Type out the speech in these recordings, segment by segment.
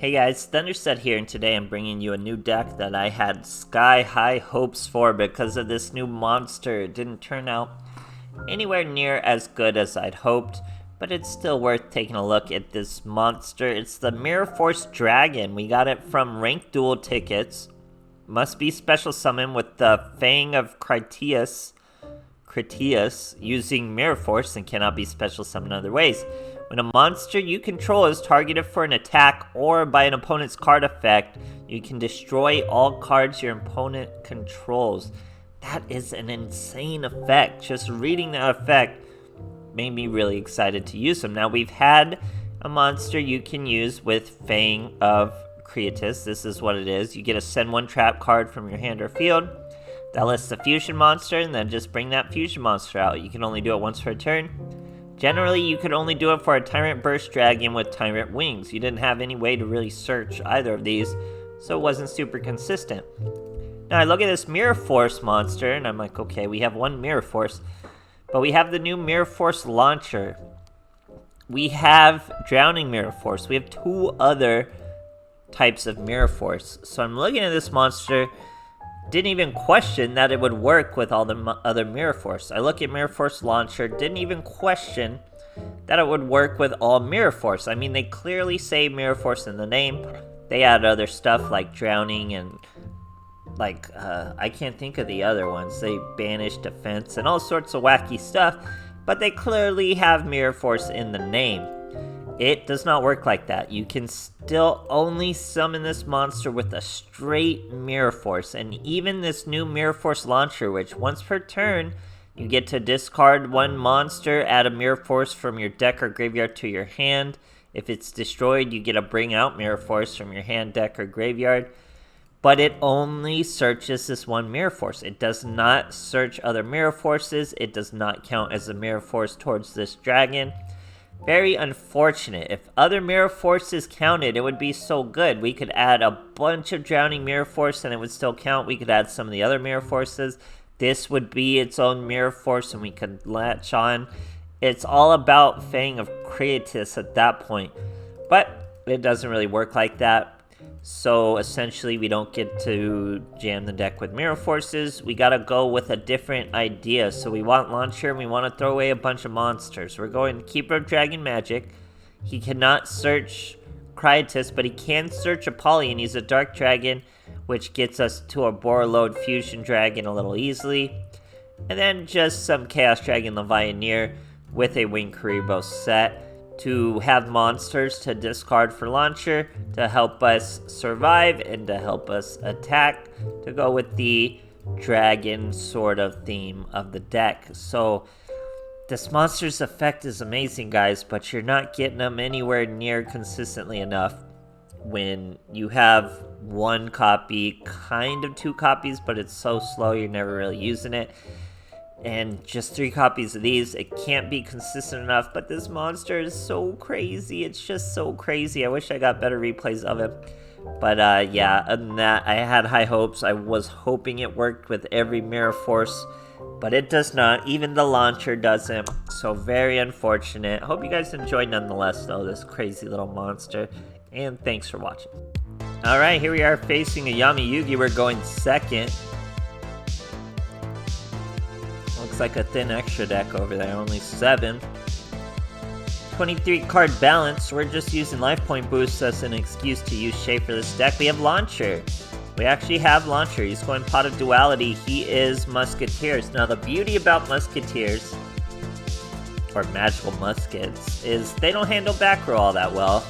Hey guys, THUNDERSTUD here, and today I'm bringing you a new deck that I had sky-high hopes for because of this new monster. It didn't turn out anywhere near as good as I'd hoped, but it's still worth taking a look at this monster. It's the Mirror Force Dragon. We got it from ranked duel tickets. Must be special summon with the Fang of Critias using Mirror Force and cannot be special summoned other ways. When a monster you control is targeted for an attack or by an opponent's card effect, you can destroy all cards your opponent controls. That is an insane effect. Just reading that effect made me really excited to use them. Now, we've had a monster you can use with Fang of Critias. This is what it is. You get a send one trap card from your hand or field. That lists the fusion monster, and then just bring that fusion monster out. You can only do it once per turn. Generally, you could only do it for a Tyrant Burst Dragon with Tyrant Wings. You didn't have any way to really search either of these, so it wasn't super consistent. Now, I look at this Mirror Force monster, and I'm like, okay, we have one Mirror Force, but we have the new Mirror Force launcher. We have Drowning Mirror Force. We have two other types of Mirror Force. So I'm looking at this monster, didn't even question that it would work with all the other Mirror Force. I look at Mirror Force Launcher, didn't even question that it would work with all Mirror Force. I mean, they clearly say Mirror Force in the name. They add other stuff like Drowning and like, I can't think of the other ones. They banish defense and all sorts of wacky stuff, but they clearly have Mirror Force in the name. It does not work like that. You can still only summon this monster with a straight Mirror Force. And even this new Mirror Force launcher, which once per turn, you get to discard one monster, add a Mirror Force from your deck or graveyard to your hand. If it's destroyed, you get to bring out Mirror Force from your hand, deck, or graveyard. But it only searches this one Mirror Force. It does not search other Mirror Forces. It does not count as a Mirror Force towards this dragon. Very unfortunate. If other Mirror Forces counted, it would be so good. We could add a bunch of Drowning Mirror Force and it would still count. We could add some of the other Mirror Forces. This would be its own Mirror Force and we could latch on. It's all about Fang of Critias at that point. But it doesn't really work like that. So essentially we don't get to jam the deck with Mirror Forces. We gotta go with a different idea. So we want Launcher and we want to throw away a bunch of monsters. We're going to Keeper of Dragon Magic. He cannot search Critias, but he can search Apollyon. He's a Dark Dragon, which gets us to a Borreload Fusion Dragon a little easily. And then just some Chaos Dragon Levianeer with a Wing Karibo set to have monsters to discard for Launcher, to help us survive and to help us attack, to go with the dragon sort of theme of the deck. So this monster's effect is amazing, guys, but you're not getting them anywhere near consistently enough when you have one copy, kind of two copies, but it's so slow you're never really using it. And just 3 copies of these, it can't be consistent enough, but this monster is so crazy. It's just so crazy. I wish I got better replays of it. But yeah, other than that, I had high hopes. I was hoping it worked with every Mirror Force, but it does not. Even the launcher doesn't, so very unfortunate. Hope you guys enjoyed nonetheless, though, this crazy little monster, and thanks for watching. Alright, here we are facing a Yami Yugi. We're going second. Looks like a thin extra deck over there, only 7. 23 card balance. We're just using life point boosts as an excuse to use Shape for this deck. We have Launcher. We actually have Launcher. He's going Pot of Duality. He is Musketeers. Now the beauty about Musketeers, or Magical Muskets, is they don't handle back row all that well.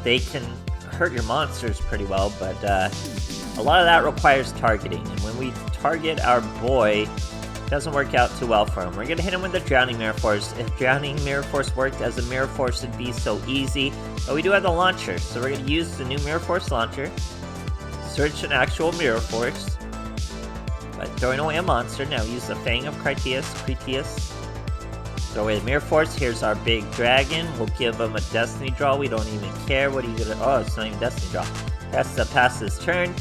They can hurt your monsters pretty well, but a lot of that requires targeting. And when we target our boy, doesn't work out too well for him. We're going to hit him with the Drowning Mirror Force. If Drowning Mirror Force worked as a Mirror Force, it'd be so easy. But we do have the Launcher, so we're going to use the new Mirror Force Launcher. Search an actual Mirror Force. But throwing away a monster. Now use the Fang of Critias. Throw away the Mirror Force. Here's our big dragon. We'll give him a Destiny Draw. We don't even care. What are you going to... Oh, it's not even Destiny Draw. Has to pass his turn.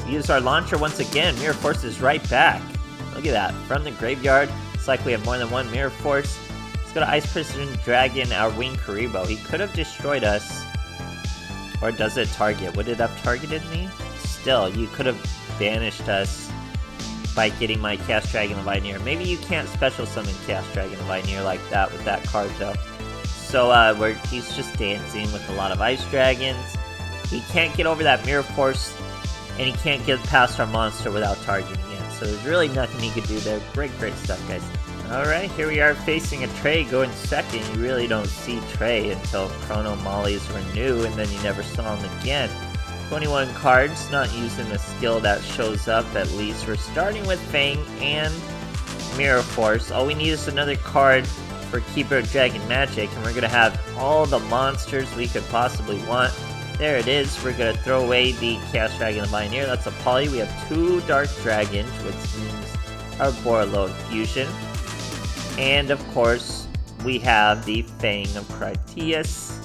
Use our Launcher once again. Mirror Force is right back. Look at that, from the graveyard. It's like we have more than one Mirror Force. Let's go to Ice Prison Dragon, our Wing Karibo. He could have destroyed us Or does it target? Would it have targeted me? Still, you could have banished us by getting my Chaos Dragon Leviathan. Maybe you can't special summon Chaos Dragon Leviathan like that with that card though. So he's just dancing with a lot of Ice Dragons. He can't get over that Mirror Force, and he can't get past our monster without targeting it. So there's really nothing he could do there. Great stuff, guys. Alright, here we are facing a Trey going second. You really don't see Trey until Chrono Molly's Renew, and then you never saw him again. 21 cards, not using a skill that shows up at least. We're starting with Fang and Mirror Force. All we need is another card for Keeper of Dragon Magic, and we're going to have all the monsters we could possibly want. There it is. We're going to throw away the Chaos Dragon Leviathan. That's a poly. We have 2 Dark Dragons, which means our Borreload Fusion. And of course, we have the Fang of Critias.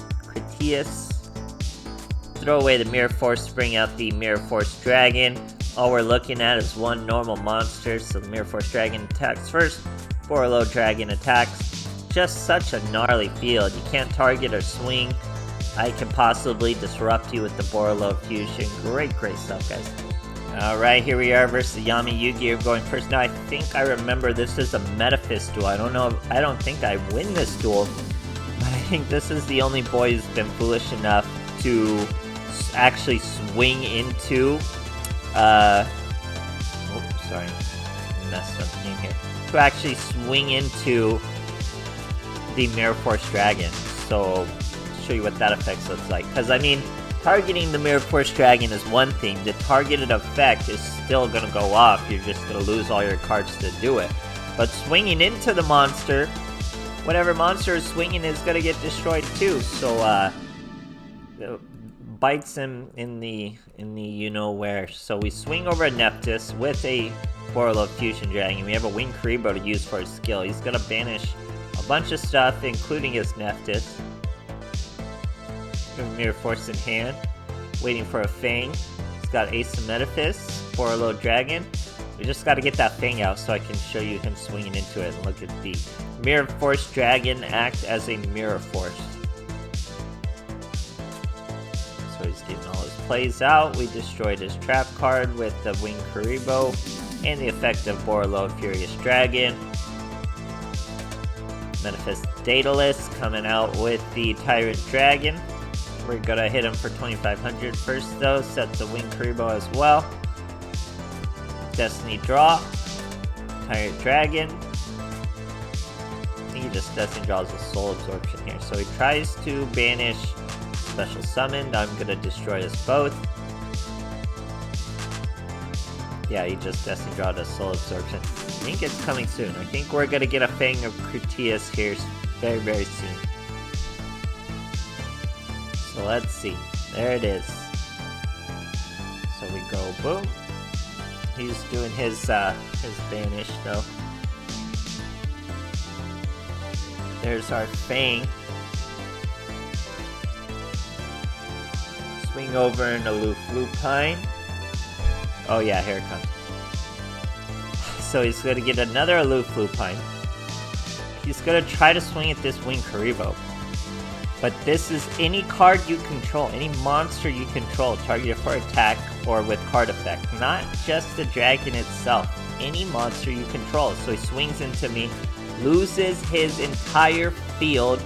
Throw away the Mirror Force to bring out the Mirror Force Dragon. All we're looking at is 1 normal monster, so the Mirror Force Dragon attacks first. Borreload Dragon attacks. Just such a gnarly field. You can't target or swing. I can possibly disrupt you with the Borreload Fusion. Great stuff, guys. Alright, here we are versus Yami Yugi. You're going first. Now, I think I remember this is a Metaphys duel. I don't think I win this duel, but I think this is the only boy who's been foolish enough to actually swing into, sorry, messed up the game here. To actually swing into the Mirror Force Dragon. So, show you what that effect looks like. Because, I mean, targeting the Mirror Force Dragon is one thing. The targeted effect is still going to go off. You're just going to lose all your cards to do it. But swinging into the monster, whatever monster is swinging is going to get destroyed too. So, bites him in the you-know-where. So we swing over a Metaphys with a Borreload Fusion Dragon. We have a Wing Karibo to use for his skill. He's going to banish a bunch of stuff, including his Metaphys. Mirror Force in hand, waiting for a Fang. He's got Ace of Metaphys, Borreload Dragon. We just got to get that Fang out so I can show you him swinging into it. And look at the Mirror Force Dragon act as a Mirror Force. So he's getting all his plays out. We destroyed his trap card with the Wing Karibo and the effect of Borreload Furious Dragon. Metaphys Daedalus coming out with the Tyrant Dragon. We're gonna hit him for 2,500 first though, set the Wing Karibo as well. Destiny Draw, Tyrant Dragon. I think he just Destiny draws a Soul Absorption here. So he tries to banish Special Summoned. I'm gonna destroy us both. Yeah, he just Destiny drawed a Soul Absorption. I think it's coming soon. I think we're gonna get a Fang of Critias here very soon. So let's see. There it is. So we go boom. He's doing his banish though. There's our Fang. Swing over an Aloof Lupine. Oh yeah, here it comes. So he's gonna get another Aloof Lupine. He's gonna try to swing at this Wing Karibo. But this is any card you control, any monster you control, targeted for attack or with card effect. Not just the dragon itself, any monster you control. So he swings into me, loses his entire field,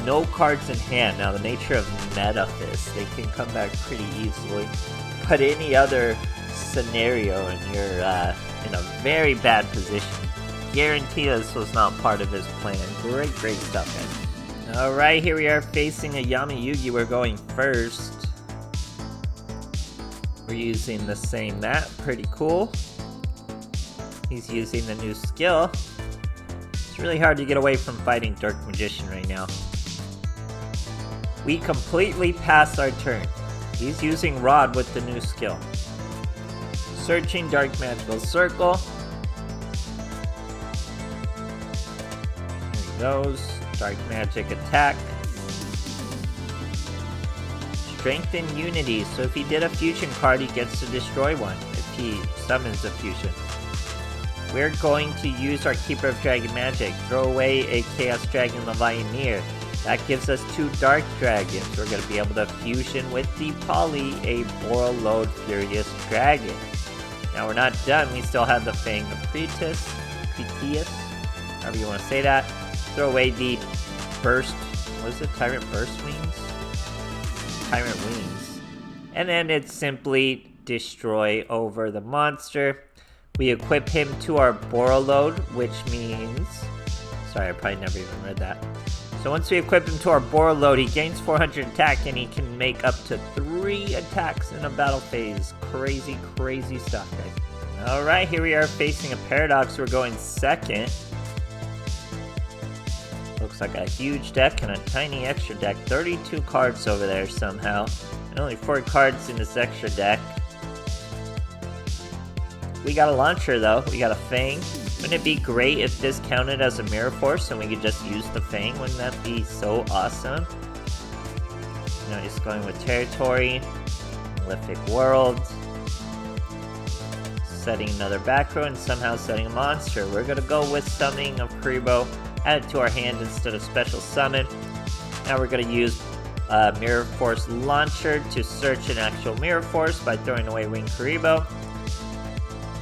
no cards in hand. Now the nature of Metaphys, they can come back pretty easily. But any other scenario and you're in a very bad position, guarantee this was not part of his plan. Great stuff, guys. Alright, here we are facing a Yami Yugi. We're going first. We're using the same map. Pretty cool. He's using the new skill. It's really hard to get away from fighting Dark Magician right now. We completely passed our turn. He's using Rod with the new skill. Searching Dark Magical Circle. Here he goes. Dark Magic attack. Strength and Unity. So if he did a fusion card, he gets to destroy one if he summons a fusion. We're going to use our Keeper of Dragon Magic. Throw away a Chaos Dragon Leviathan. That gives us 2 Dark Dragons. We're going to be able to fusion with the Poly a Borreload Furious Dragon. Now we're not done. We still have the Fang of Critias, however you want to say that. Throw away the Burst, what is it? Tyrant Burst Wings? Tyrant Wings. And then it's simply destroy over the monster. We equip him to our Borreload, which means... Sorry, I probably never even read that. So once we equip him to our Borreload, he gains 400 attack and he can make up to 3 attacks in a battle phase. Crazy, crazy stuff, guys. Alright, here we are facing a Paradox. We're going second. Looks like a huge deck and a tiny extra deck. 32 cards over there somehow. And only 4 cards in this extra deck. We got a launcher though. We got a Fang. Wouldn't it be great if this counted as a Mirror Force and we could just use the Fang? Wouldn't that be so awesome? You know, just going with Territory, Prolific World, setting another back row, and somehow setting a monster. We're gonna go with Summoning of Kuriboh, add it to our hand instead of Special Summon. Now we're gonna use Mirror Force Launcher to search an actual Mirror Force by throwing away Winged Kuriboh.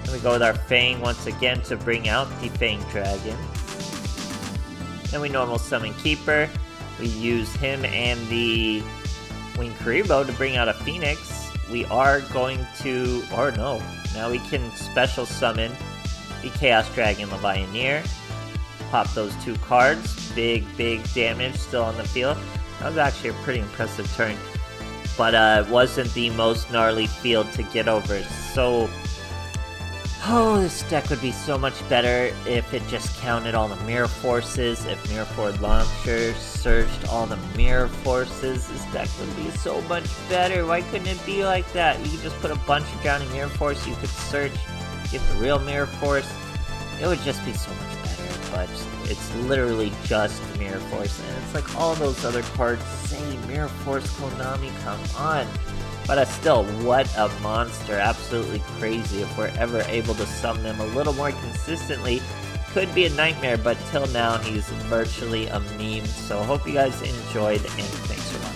And we go with our Fang once again to bring out the Fang Dragon. Then we normal summon Keeper. We use him and the Winged Kuriboh to bring out a Phoenix. We are going to, or no, now we can special summon the Chaos Dragon Levianeer. Pop those 2 cards. Big damage still on the field. That was actually a pretty impressive turn. But it wasn't the most gnarly field to get over. So... oh, this deck would be so much better if it just counted all the Mirror Forces, if Mirror Force Launcher searched all the Mirror Forces. This deck would be so much better. Why couldn't it be like that? You could just put a bunch of Drowning Mirror Force, you could search, get the real Mirror Force. It would just be so much better, but it's literally just Mirror Force, and it's like all those other cards say Mirror Force Konami, come on. But still, what a monster. Absolutely crazy. If we're ever able to summon him a little more consistently, could be a nightmare, but till now he's virtually a meme. So hope you guys enjoyed, and thanks for watching.